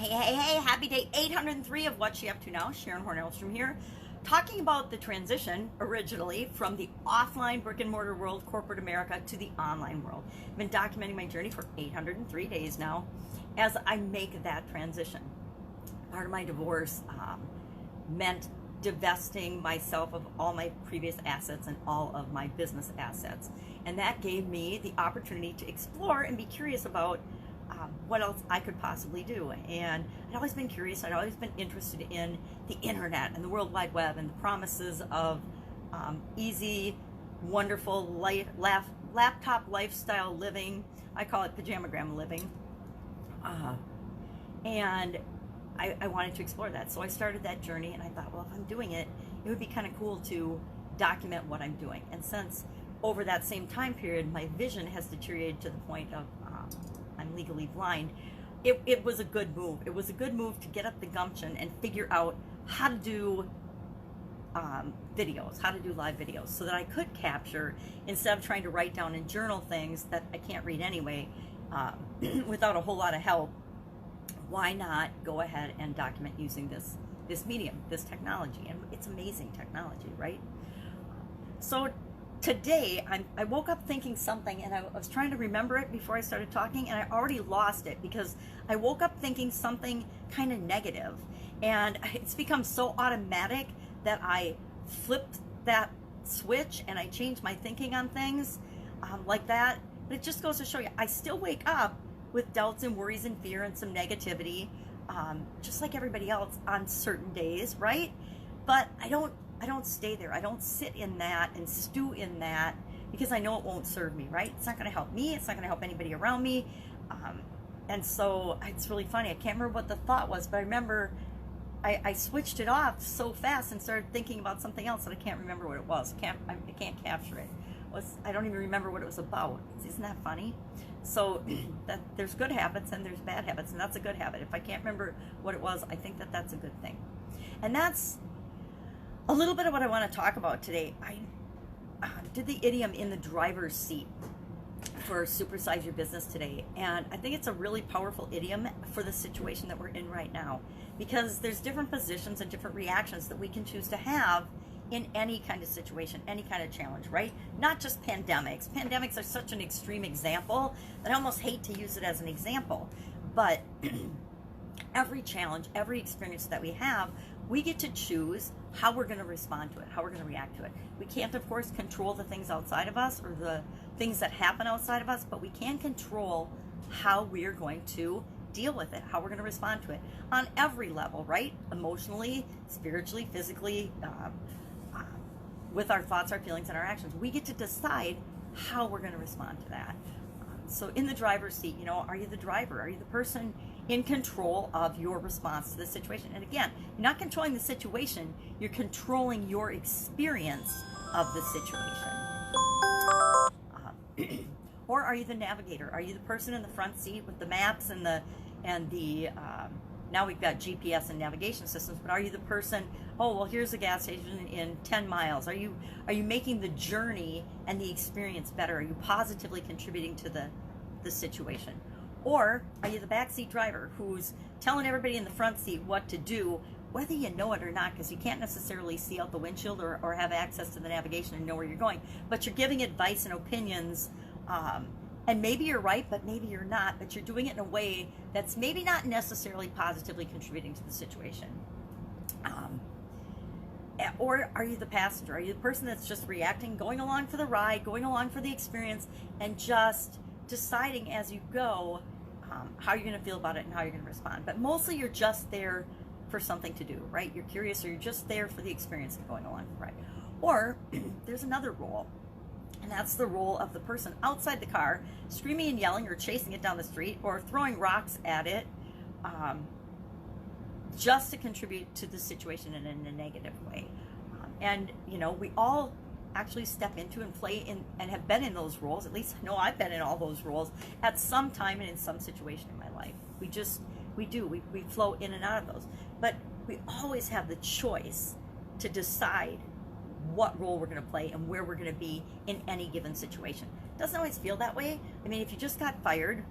Hey, happy day 803 of What's She Up To Now. Sharon Horne-Ellstrom here, talking about the transition originally from the offline brick and mortar world, corporate America, to the online world. I've been documenting my journey for 803 days now as I make that transition. Part of my divorce meant divesting myself of all my previous assets and all of my business assets. And that gave me the opportunity to explore and be curious about what else I could possibly do. And I'd always been curious, I'd always been interested in the internet and the World Wide Web and the promises of easy, wonderful laptop lifestyle living. I call it pajamagram living. And I wanted to explore that. So I started that journey, and I thought, well, if I'm doing it, it would be kind of cool to document what I'm doing. And since over that same time period, my vision has deteriorated to the point of I'm legally blind, it was a good move. It was a good move to get up the gumption and figure out how to do videos, how to do live videos, so that I could capture, instead of trying to write down and journal things that I can't read anyway, without a whole lot of help. Why not go ahead and document using this medium, this technology? And it's amazing technology, right? So today, I woke up thinking something, and I was trying to remember it before I started talking, and I already lost it because I woke up thinking something kind of negative, and it's become so automatic that I flipped that switch and I changed my thinking on things like that. But it just goes to show you, I still wake up with doubts and worries and fear and some negativity, just like everybody else on certain days, right? But I don't stay there. I don't sit in that and stew in that, because I know it won't serve me, right? It's not going to help me. It's not going to help anybody around me. And so it's really funny. I can't remember what the thought was, but I remember I switched it off so fast and started thinking about something else that I can't remember what it was. I can't capture it. I don't even remember what it was about. Isn't that funny? So that there's good habits and there's bad habits, and that's a good habit. If I can't remember what it was, I think that that's a good thing. And that's a little bit of what I want to talk about today. I did the idiom in the driver's seat for Supersize Your Business today, and I think it's a really powerful idiom for the situation that we're in right now, because there's different positions and different reactions that we can choose to have in any kind of situation, any kind of challenge, right? Not just pandemics. Pandemics are such an extreme example that I almost hate to use it as an example, but every challenge, every experience that we have, we get to choose how we're going to respond to it, how we're going to react to it. We can't, of course, control the things outside of us or the things that happen outside of us, but we can control how we're going to deal with it, how we're going to respond to it on every level, right? Emotionally, spiritually, physically, with our thoughts, our feelings, and our actions. We get to decide how we're going to respond to that. So in the driver's seat, are you the driver? Are you the person in control of your response to the situation? And again, you're not controlling the situation, you're controlling your experience of the situation. Or are you the navigator? Are you the person in the front seat with the maps and the now we've got GPS and navigation systems, but are you the person, oh, well, here's a gas station in 10 miles. Are you making the journey and the experience better? Are you positively contributing to the situation? Or are you the backseat driver who's telling everybody in the front seat what to do, whether you know it or not, because you can't necessarily see out the windshield or have access to the navigation and know where you're going, but you're giving advice and opinions, and maybe you're right, but maybe you're not, but you're doing it in a way that's maybe not necessarily positively contributing to the situation. Or are you the passenger? Are you the person that's just reacting, going along for the ride, going along for the experience, and just deciding as you go how you're going to feel about it and how you're going to respond? But mostly you're just there for something to do, right? You're curious, or you're just there for the experience of going along for the ride. Or there's another role, and that's the role of the person outside the car, screaming and yelling or chasing it down the street or throwing rocks at it, just to contribute to the situation in a negative way. And we all actually step into and play in and have been in those roles. At least I know I've been in all those roles at some time and in some situation in my life. We flow in and out of those. But we always have the choice to decide what role we're going to play and where we're going to be in any given situation. Doesn't always feel that way. I mean, if you just got fired,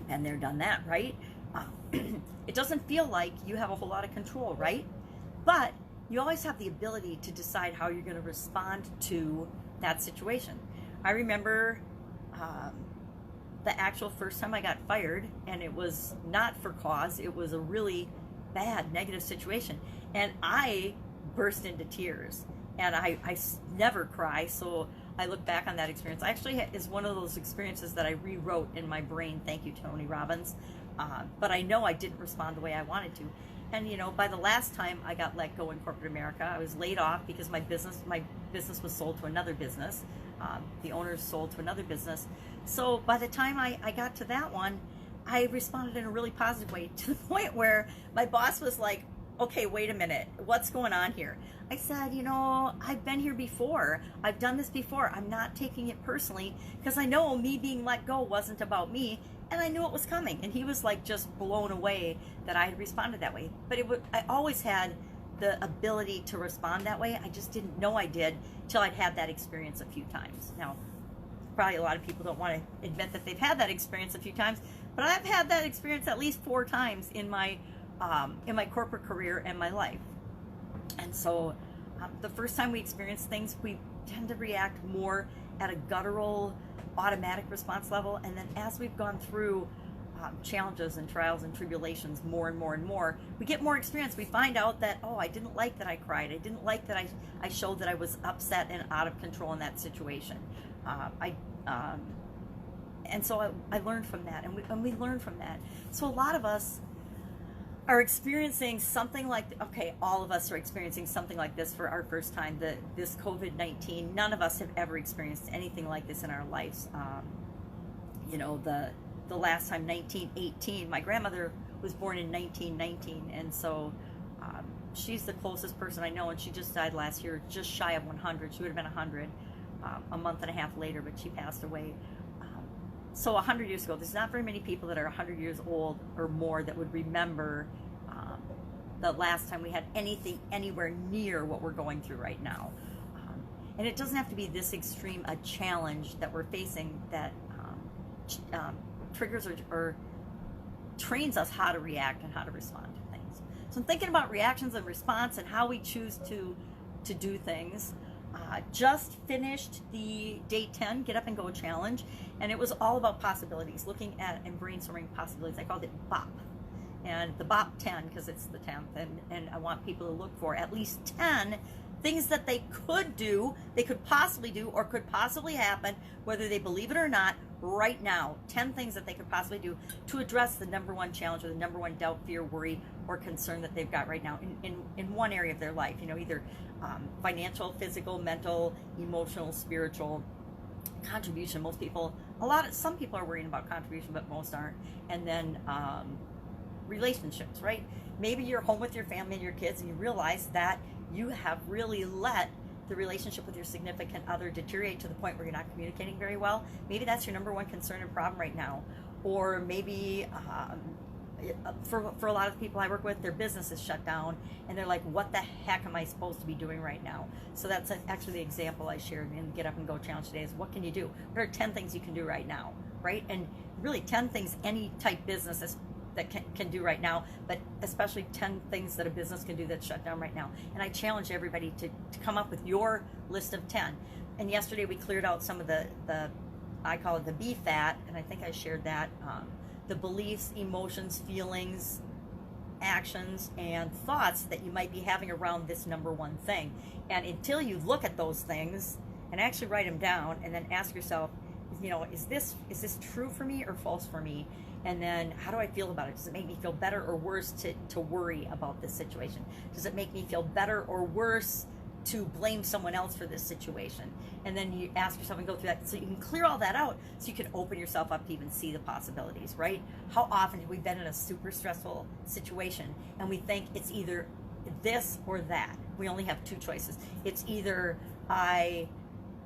been there, done that, right? It doesn't feel like you have a whole lot of control, right? But you always have the ability to decide how you're going to respond to that situation. I remember the actual first time I got fired, and it was not for cause. It was a really bad, negative situation. And I burst into tears. And I never cry, so I look back on that experience. Actually, is one of those experiences that I rewrote in my brain. Thank you, Tony Robbins. But I know I didn't respond the way I wanted to. And you know, by the last time I got let go in corporate America, I was laid off because my business was sold to another business. The owners sold to another business. So by the time I got to that one, I responded in a really positive way, to the point where my boss was like, okay, wait a minute, what's going on here? I said, you know, I've been here before. I've done this before. I'm not taking it personally, because I know me being let go wasn't about me, and I knew it was coming. And he was like just blown away that I had responded that way. But I always had the ability to respond that way. I just didn't know I did till I'd had that experience a few times. Now, probably a lot of people don't want to admit that they've had that experience a few times, but I've had that experience at least 4 times in my corporate career and my life. And so the first time we experience things, we tend to react more at a guttural, automatic response level. And then as we've gone through challenges and trials and tribulations more and more and more, we get more experience. We find out that, oh, I didn't like that I cried. I didn't like that I showed that I was upset and out of control in that situation. And so I learned from that, and we learned from that. So a lot of us are experiencing something like, okay, all of us are experiencing something like this for our first time, this COVID-19. None of us have ever experienced anything like this in our lives. You know, the last time, 1918, my grandmother was born in 1919, and so she's the closest person I know, and she just died last year, just shy of 100. She would have been 100 a month and a half later, but she passed away. So 100 years ago, there's not very many people that are 100 years old or more that would remember the last time we had anything anywhere near what we're going through right now. And it doesn't have to be this extreme a challenge that we're facing that triggers or trains us how to react and how to respond to things. So I'm thinking about reactions and response and how we choose to do things. Just finished the Day 10 Get Up and Go challenge, and it was all about possibilities, looking at and brainstorming possibilities. I called it BOP, and the BOP 10 because it's the 10th, and I want people to look for at least 10 things that they could do, they could possibly do, or could possibly happen, whether they believe it or not, right now. 10 things that they could possibly do to address the number one challenge or the number one doubt, fear, worry, or concern that they've got right now in one area of their life. You know, either financial, physical, mental, emotional, spiritual, contribution. Some people are worrying about contribution, but most aren't. And then relationships, right? Maybe you're home with your family and your kids, and you realize that you have really let the relationship with your significant other deteriorate to the point where you're not communicating very well. Maybe that's your number one concern and problem right now. Or maybe for a lot of people I work with, their business is shut down, and they're like, what the heck am I supposed to be doing right now? So that's actually the example I shared in the Get Up and Go challenge today, is what can you do? What are 10 things you can do right now, right? And really 10 things any type business that can do right now, but especially 10 things that a business can do that's shut down right now. And I challenge everybody to come up with your list of 10. And yesterday we cleared out some of the I call it the B fat, and I think I shared that, the beliefs, emotions, feelings, actions, and thoughts that you might be having around this number one thing. And until you look at those things and actually write them down, and then ask yourself, you know, is this true for me or false for me? And then how do I feel about it? Does it make me feel better or worse to worry about this situation? Does it make me feel better or worse to blame someone else for this situation? And then you ask yourself and go through that so you can clear all that out, so you can open yourself up to even see the possibilities, right? How often have we been in a super stressful situation and we think it's either this or that? We only have 2 choices. It's either I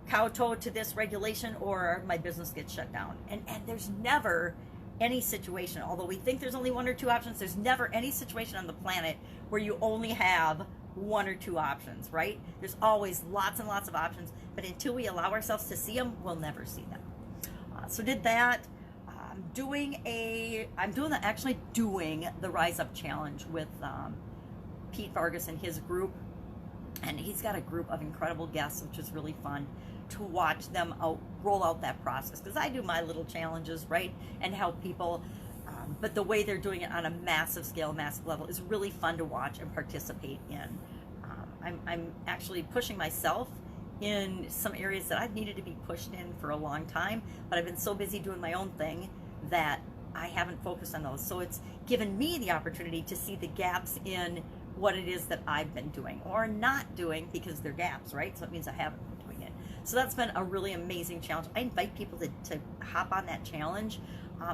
kowtow to this regulation or my business gets shut down. And there's never any situation, although we think there's only 1 or 2 options, there's never any situation on the planet where you only have 1 or 2 options, right? There's always lots and lots of options, but until we allow ourselves to see them, we'll never see them. So did that. actually doing the Rise Up Challenge with Pete Vargas and his group, and he's got a group of incredible guests, which is really fun to watch them roll out that process, because I do my little challenges, right, and help people, but the way they're doing it on a massive scale, massive level, is really fun to watch and participate in. I'm actually pushing myself in some areas that I've needed to be pushed in for a long time, but I've been so busy doing my own thing that I haven't focused on those. So it's given me the opportunity to see the gaps in what it is that I've been doing or not doing, because they're gaps, right? So it means I haven't been doing it. So that's been a really amazing challenge. I invite people to hop on that challenge.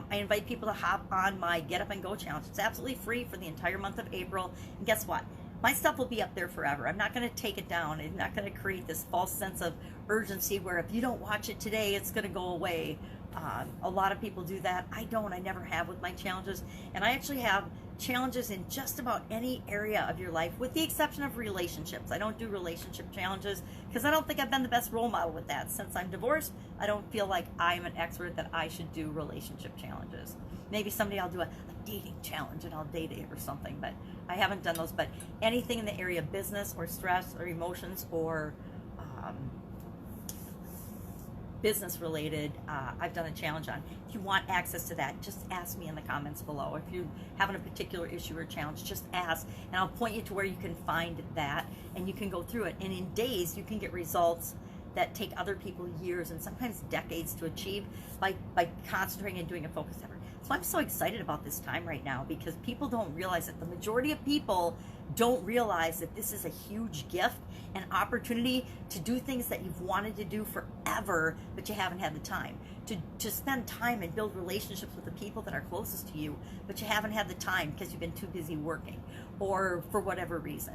I invite people to hop on my Get Up and Go challenge. It's absolutely free for the entire month of April. And guess what? My stuff will be up there forever. I'm not going to take it down. I'm not going to create this false sense of urgency where if you don't watch it today, it's going to go away. A lot of people do that. I don't. I never have with my challenges. And I actually have challenges in just about any area of your life, with the exception of relationships. I don't do relationship challenges because I don't think I've been the best role model with that. Since I'm divorced, I don't feel like I'm an expert that I should do relationship challenges. Maybe someday I'll do a dating challenge and I'll date it or something, but I haven't done those. But anything in the area of business or stress or emotions or business related, I've done a challenge on. If you want access to that, just ask me in the comments below. If you're having a particular issue or challenge, just ask, and I'll point you to where you can find that, and you can go through it. And in days, you can get results that take other people years and sometimes decades to achieve by concentrating and doing a focused effort. So I'm so excited about this time right now, because people don't realize it. The majority of people don't realize that this is a huge gift and opportunity to do things that you've wanted to do forever, but you haven't had the time. To spend time and build relationships with the people that are closest to you, but you haven't had the time because you've been too busy working or for whatever reason.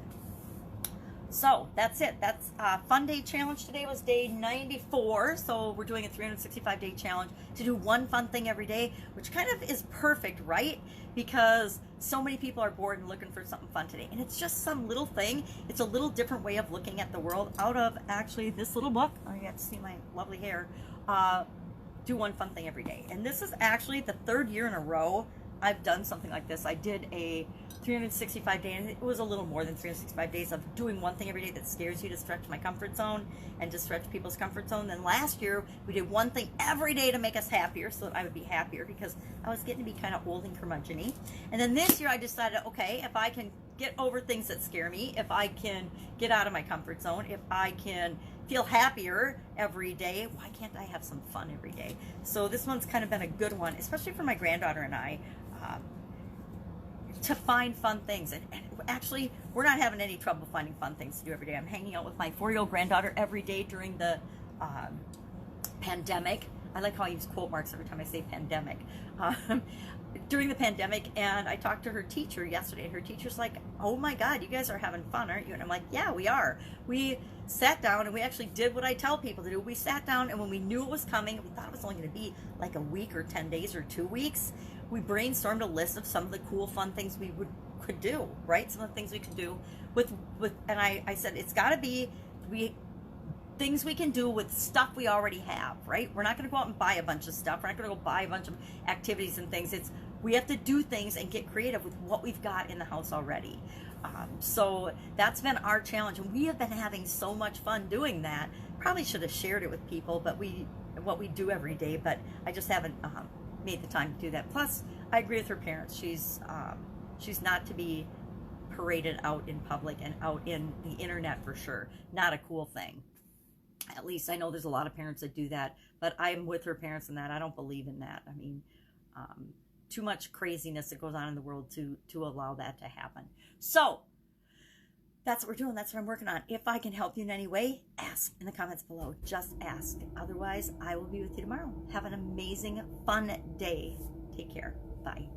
So that's it. That's Fun Day Challenge. Today was day 94. So we're doing a 365-day challenge to do one fun thing every day, which kind of is perfect, right? Because so many people are bored and looking for something fun today. And it's just some little thing. It's a little different way of looking at the world out of actually this little book. Oh, you got to see my lovely hair. Do one fun thing every day. And this is actually the third year in a row I've done something like this. I did a 365 day, and it was a little more than 365 days of doing one thing every day that scares you, to stretch my comfort zone and to stretch people's comfort zone. Then last year we did one thing every day to make us happier, so that I would be happier, because I was getting to be kind of old and curmudgeon-y. And then this year I decided, okay, if I can get over things that scare me, if I can get out of my comfort zone, if I can feel happier every day, why can't I have some fun every day? So this one's kind of been a good one, especially for my granddaughter and I, to find fun things. And actually, we're not having any trouble finding fun things to do every day. I'm hanging out with my 4-year-old granddaughter every day during the pandemic. I like how I use quote marks every time I say pandemic. During the pandemic, and I talked to her teacher yesterday, and her teacher's like, oh my God, you guys are having fun, aren't you? And I'm like, yeah, we are. We sat down and we actually did what I tell people to do. We sat down, and when we knew it was coming, we thought it was only going to be like a week or 10 days or 2 weeks, we brainstormed a list of some of the cool, fun things we could do, right? Some of the things we could do and I said, it's got to be things we can do with stuff we already have, right? We're not going to go out and buy a bunch of stuff. We're not going to go buy a bunch of activities and things. We have to do things and get creative with what we've got in the house already. So that's been our challenge, and we have been having so much fun doing that. Probably should have shared it with people, but what we do every day, but I just haven't made the time to do that. Plus, I agree with her parents. She's not to be paraded out in public and out in the internet for sure. Not a cool thing. At least I know there's a lot of parents that do that, but I'm with her parents in that. I don't believe in that. I mean, too much craziness that goes on in the world to allow that to happen. So that's what we're doing. That's what I'm working on. If I can help you in any way, ask in the comments below. Just ask. Otherwise, I will be with you tomorrow. Have an amazing, fun day. Take care. Bye.